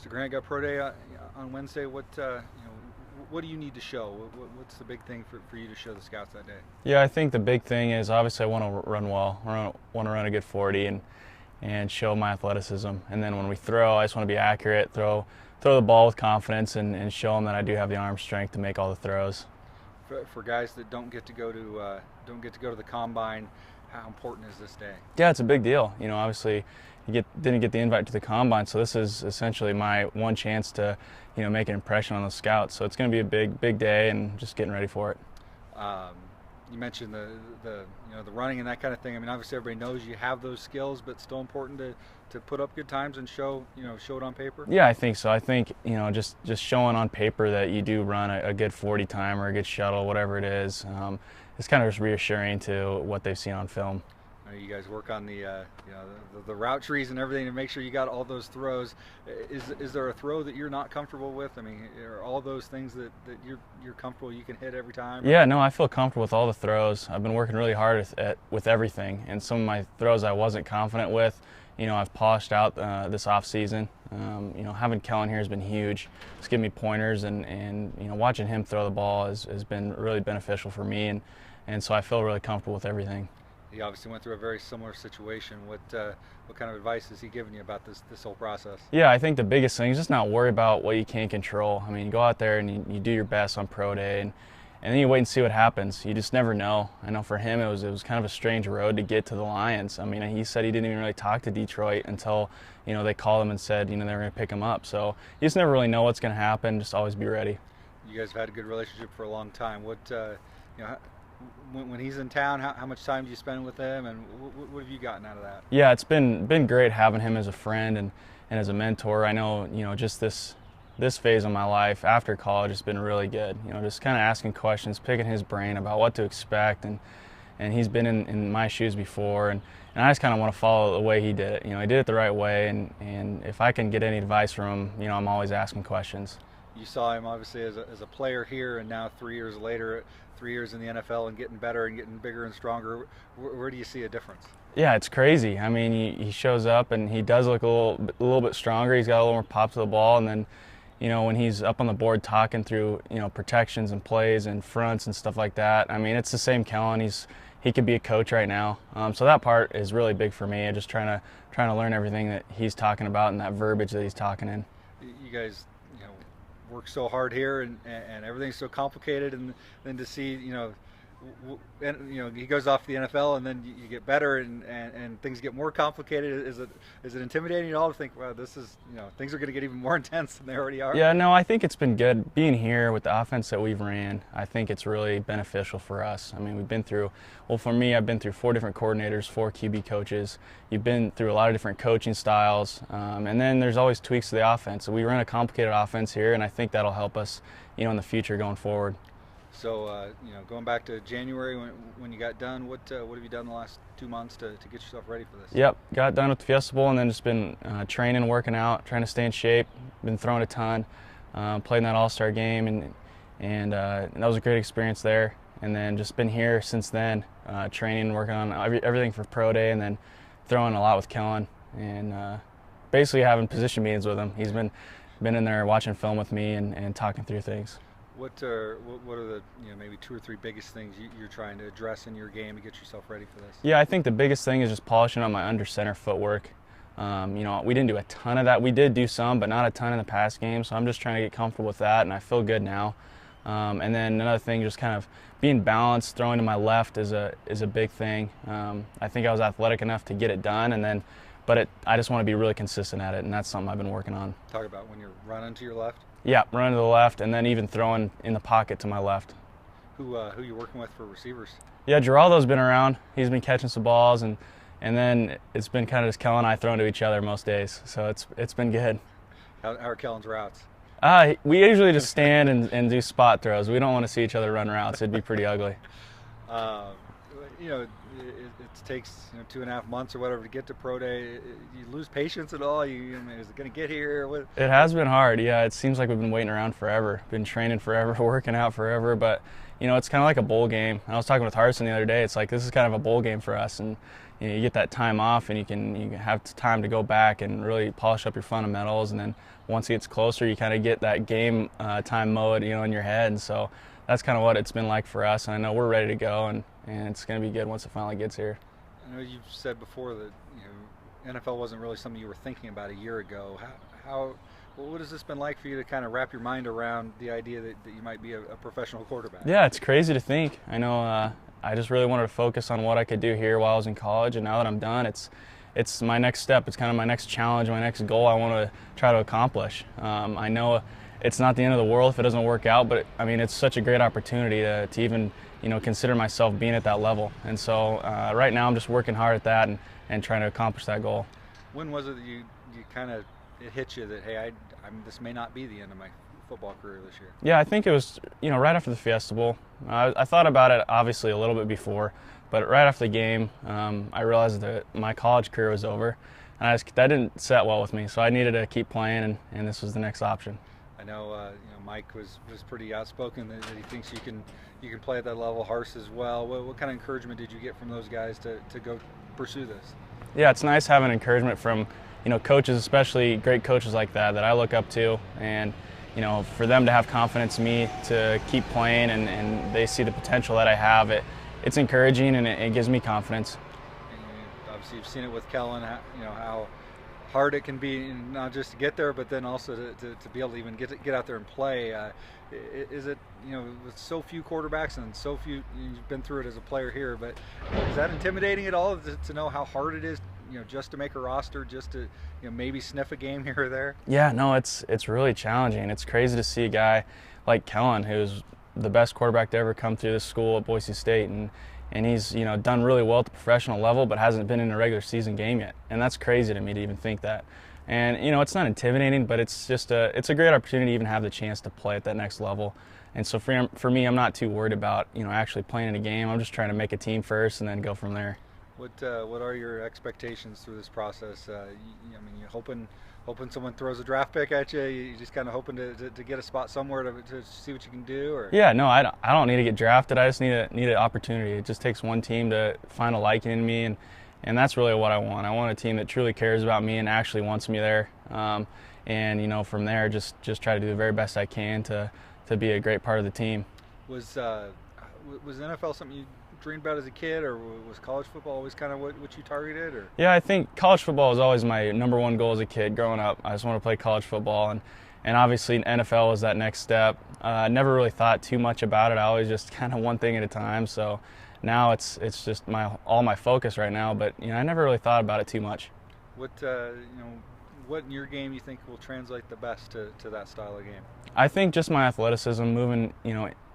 So Grant got pro day on Wednesday. What do you need to show? What's the big thing for you to show the scouts that day? Yeah, I think the big thing is obviously I want to run well. I want to run a good 40 and show my athleticism. And then when we throw, I just want to be accurate, throw the ball with confidence, and show them that I do have the arm strength to make all the throws. For guys that don't get to go to the combine, how important is this day? Yeah, it's a big deal. Obviously, didn't get the invite to the combine, so this is essentially my one chance to, make an impression on the scouts. So it's going to be a big day, and just getting ready for it. You mentioned the running and that kind of thing. I mean, obviously everybody knows you have those skills, but still important to put up good times and show it on paper. Yeah, I think so. I think just showing on paper that you do run a good 40 time or a good shuttle, whatever it is, it's kind of just reassuring to what they've seen on film. You guys work on the route trees and everything to make sure you got all those throws. Is there a throw that you're not comfortable with? I mean, are all those things that you're comfortable you can hit every time? Yeah, no, I feel comfortable with all the throws. I've been working really hard with everything, and some of my throws I wasn't confident with, I've polished out this off season. Having Kellen here has been huge. It's given me pointers, and watching him throw the ball has been really beneficial for me, and so I feel really comfortable with everything. He obviously went through a very similar situation. What kind of advice has he given you about this whole process? Yeah, I think the biggest thing is just not worry about what you can't control. I mean, you go out there and you do your best on pro day, and then you wait and see what happens. You just never know. I know for him it was kind of a strange road to get to the Lions. I mean, he said he didn't even really talk to Detroit until they called him and said they were going to pick him up. So you just never really know what's going to happen. Just always be ready. You guys have had a good relationship for a long time. When he's in town, how much time do you spend with him, and what have you gotten out of that? Yeah, it's been great having him as a friend and as a mentor. I know just this phase of my life after college has been really good. Just kind of asking questions, picking his brain about what to expect, and he's been in my shoes before, and I just kind of want to follow the way he did it. He did it the right way, and if I can get any advice from him, I'm always asking questions. You saw him obviously as a player here, and now 3 years later, 3 years in the NFL and getting better and getting bigger and stronger. Where do you see a difference? Yeah, it's crazy. I mean, he shows up and he does look a little bit stronger. He's got a little more pop to the ball, and then when he's up on the board talking through protections and plays and fronts and stuff like that. I mean, it's the same Kellen. He could be a coach right now. So that part is really big for me. I'm just trying to learn everything that he's talking about and that verbiage that he's talking in. You guys work so hard here, and everything's so complicated, and then to see he goes off to the NFL, and then you get better, and things get more complicated. Is it intimidating at all to think, wow, this is things are going to get even more intense than they already are? Yeah, no, I think it's been good being here with the offense that we've ran. I think it's really beneficial for us. I mean, for me, I've been through 4 different coordinators, 4 QB coaches. You've been through a lot of different coaching styles, and then there's always tweaks to the offense. So we run a complicated offense here, and I think that'll help us, in the future going forward. So, going back to January when you got done, what have you done the last 2 months to get yourself ready for this? Yep, got done with the Fiesta Bowl, and then just been training, working out, trying to stay in shape. Been throwing a ton, played in that All-Star game, and that was a great experience there. And then just been here since then, training, working on everything for pro day, and then throwing a lot with Kellen, and basically having position meetings with him. He's been in there watching film with me and talking through things. What are the maybe 2 or 3 biggest things you're trying to address in your game to get yourself ready for this? Yeah, I think the biggest thing is just polishing on my under center footwork. We didn't do a ton of that. We did do some, but not a ton in the past game. So I'm just trying to get comfortable with that, and I feel good now. And then another thing, just kind of being balanced, throwing to my left is a big thing. I think I was athletic enough to get it done, but I just want to be really consistent at it, and that's something I've been working on. Talk about when you're running to your left. Yeah, running to the left, and then even throwing in the pocket to my left. Who you working with for receivers? Yeah, Geraldo's been around. He's been catching some balls, and then it's been kind of just Kellen and I throwing to each other most days. So it's been good. How are Kellen's routes? We usually just stand and do spot throws. We don't want to see each other run routes. It'd be pretty ugly. it takes 2.5 months or whatever to get to pro day. You lose patience at all? I mean, is it going to get here? What? It has been hard. Yeah, it seems like we've been waiting around forever, been training forever, working out forever. But it's kind of like a bowl game. I was talking with Harson the other day. It's like this is kind of a bowl game for us, and you get that time off, and you can have time to go back and really polish up your fundamentals. And then once it gets closer, you kind of get that game time mode, in your head. And so that's kind of what it's been like for us. And I know we're ready to go, and it's going to be good once it finally gets here. I know you've said before that NFL wasn't really something you were thinking about a year ago. What has this been like for you to kind of wrap your mind around the idea that you might be a professional quarterback? Yeah, it's crazy to think. I know I just really wanted to focus on what I could do here while I was in college, and now that I'm done, it's my next step. It's kind of my next challenge, my next goal I want to try to accomplish. I know it's not the end of the world if it doesn't work out, but it's such a great opportunity to even consider myself being at that level. And so right now I'm just working hard at that and trying to accomplish that goal. When was it that you kind of it hit you that, hey, this may not be the end of my football career this year? Yeah, I think it was right after the Fiesta Bowl. I thought about it obviously a little bit before, but right after the game, I realized that my college career was over, and that didn't set well with me. So I needed to keep playing, and this was the next option. I know, Mike was pretty outspoken that he thinks you can play at that level. Hars as well. What kind of encouragement did you get from those guys to go pursue this? Yeah, it's nice having encouragement from coaches, especially great coaches like that I look up to, and for them to have confidence in me to keep playing, and they see the potential that I have. It's encouraging, and it gives me confidence. And obviously, you've seen it with Kellen. How hard it can be, not just to get there, but then also to be able to even get out there and play. Is it, with so few quarterbacks and so few, you've been through it as a player here, but is that intimidating at all to know how hard it is, just to make a roster, just to maybe sniff a game here or there? Yeah, no, it's really challenging. It's crazy to see a guy like Kellen, who's the best quarterback to ever come through this school at Boise State, and he's done really well at the professional level, but hasn't been in a regular season game yet. And that's crazy to me to even think that. And it's not intimidating, but it's just it's a great opportunity to even have the chance to play at that next level. And so for me, I'm not too worried about actually playing in a game. I'm just trying to make a team first and then go from there. What are your expectations through this process? You're hoping someone throws a draft pick at you. You just kind of hoping to get a spot somewhere to see what you can do, or? Yeah, no, I don't need to get drafted. I just need an opportunity. It just takes one team to find a liking in me, and that's really what I want. I want a team that truly cares about me and actually wants me there. And from there, just try to do the very best I can to be a great part of the team. Was NFL something you dreamed about as a kid, or was college football always kind of what you targeted? Or? Yeah, I think college football was always my number one goal as a kid growing up. I just want to play college football, and obviously NFL was that next step. I never really thought too much about it. I always just kind of one thing at a time. So now it's just all my focus right now. But I never really thought about it too much. What in your game you think will translate the best to that style of game? I think just my athleticism, moving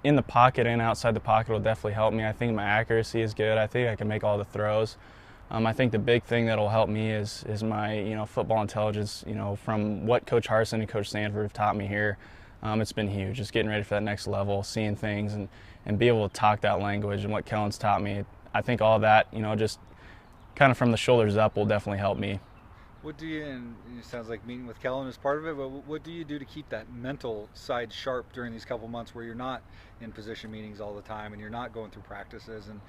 in the pocket and outside the pocket will definitely help me. I think my accuracy is good. I think I can make all the throws. I think the big thing that'll help me is my football intelligence. From what Coach Harson and Coach Sanford have taught me here, it's been huge. Just getting ready for that next level, seeing things, and be able to talk that language, and what Kellen's taught me. I think all that just kind of from the shoulders up will definitely help me. What do you, and it sounds like meeting with Kellen is part of it, but what do you do to keep that mental side sharp during these couple months where you're not in position meetings all the time and you're not going through practices, and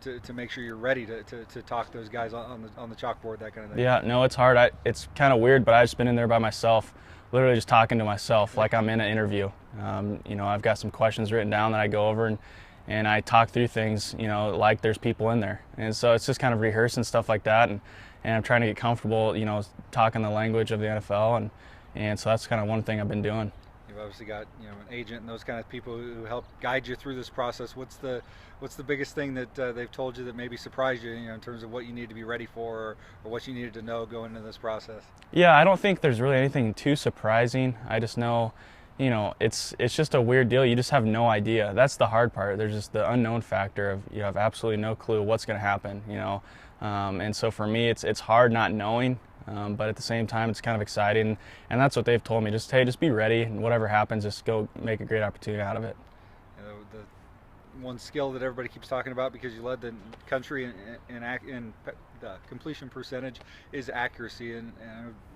to make sure you're ready to talk to those guys on the chalkboard, that kind of thing? Yeah, no, it's hard. It's kind of weird, but I've just been in there by myself, literally just talking to myself like I'm in an interview. I've got some questions written down that I go over, and I talk through things, like there's people in there. And so it's just kind of rehearsing stuff like that, and I'm trying to get comfortable, talking the language of the NFL, and so that's kind of one thing I've been doing. You've obviously got an agent and those kind of people who help guide you through this process. What's the biggest thing that they've told you that maybe surprised you, in terms of what you need to be ready for, or what you needed to know going into this process? Yeah, I don't think there's really anything too surprising. I just know, it's just a weird deal. You just have no idea. That's the hard part. There's just the unknown factor of you have absolutely no clue what's going to happen. And so for me, it's hard not knowing, but at the same time, it's kind of exciting. And that's what they've told me. Just be ready, and whatever happens, just go make a great opportunity out of it. one skill that everybody keeps talking about because you led the country in the completion percentage is accuracy, and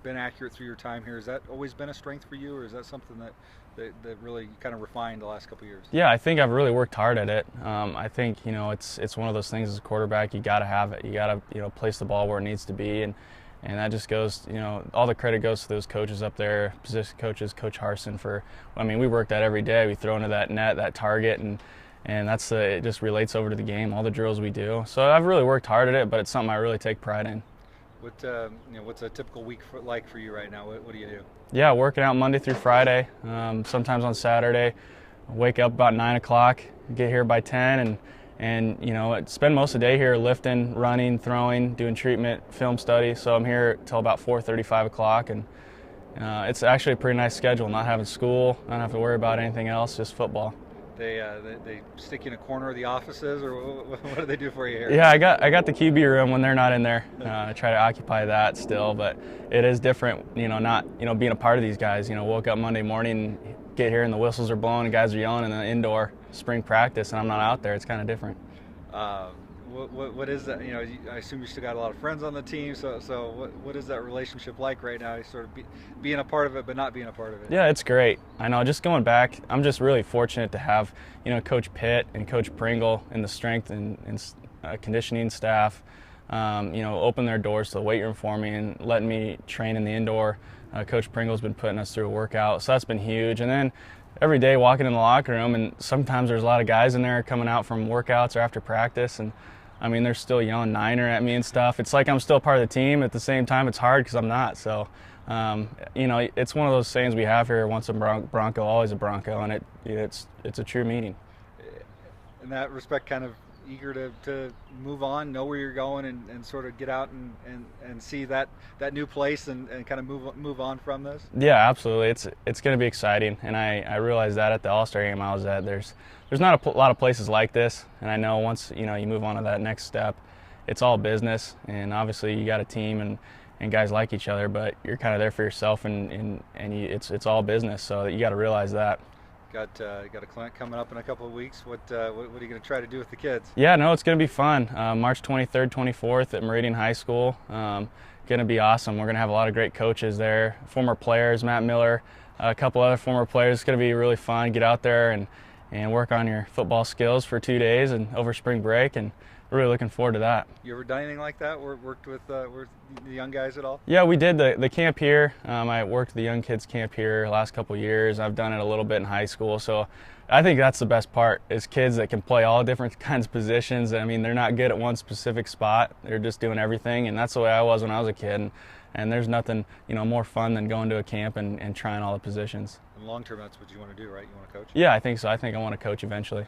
been accurate through your time here. Has that always been a strength for you, or is that something that really kind of refined the last couple of years? Yeah, I think I've really worked hard at it. I think it's one of those things as a quarterback, you got to have it. You got to place the ball where it needs to be, and that just goes, all the credit goes to those coaches up there, position coaches, Coach Harsin we work that every day. We throw into that net, that target, and it just relates over to the game, all the drills we do. So I've really worked hard at it, but it's something I really take pride in. What's a typical week like for you right now? What do you do? Yeah, working out Monday through Friday, sometimes on Saturday. Wake up about 9 o'clock, get here by 10, and spend most of the day here lifting, running, throwing, doing treatment, film study. So I'm here till about 4:30, 5 o'clock, and it's actually a pretty nice schedule, not having school, not have to worry about anything else, just football. They stick you in a corner of the offices, or what do they do for you here? Yeah, I got the QB room when they're not in there. I try to occupy that still, but it is different, not being a part of these guys. Woke up Monday morning, get here and the whistles are blowing and guys are yelling in the indoor spring practice, and I'm not out there. It's kind of different. What is that? I assume you still got a lot of friends on the team. So what is that relationship like right now? You sort of being a part of it, but not being a part of it. Yeah, it's great. I know. Just going back, I'm just really fortunate to have Coach Pitt and Coach Pringle and the strength and conditioning staff, open their doors to the weight room for me and letting me train in the indoor. Coach Pringle's been putting us through a workout, so that's been huge. And then every day walking in the locker room, and sometimes there's a lot of guys in there coming out from workouts or after practice, and they're still yelling Niner at me and stuff. It's like I'm still part of the team. At the same time, it's hard because I'm not. So, it's one of those sayings we have here: once a Bronco, always a Bronco, and it's a true meaning. In that respect, kind of eager to move on, know where you're going, and sort of get out and see that new place and kind of move on from this. Yeah, absolutely. It's going to be exciting, and I realized that at the All-Star game I was at. There's not a lot of places like this, and I know once you move on to that next step, it's all business, and obviously you got a team and guys like each other, but you're kind of there for yourself, and it's all business, so you got to realize that. Got a client coming up in a couple of weeks. What are you going to try to do with the kids? Yeah, no, it's going to be fun. March 23rd, 24th at Meridian High School. Going to be awesome. We're going to have a lot of great coaches there, former players, Matt Miller, a couple other former players. It's going to be really fun. Get out there and work on your football skills for 2 days and over spring break, and really looking forward to that. You ever done anything like that? Worked with the young guys at all? Yeah, we did the camp here. I worked the young kids camp here the last couple of years. I've done it a little bit in high school, so I think that's the best part is kids that can play all different kinds of positions. They're not good at one specific spot. They're just doing everything, and that's the way I was when I was a kid. And there's nothing more fun than going to a camp and trying all the positions. And long term, that's what you want to do, right? You want to coach? Yeah, I think so. I think I want to coach eventually.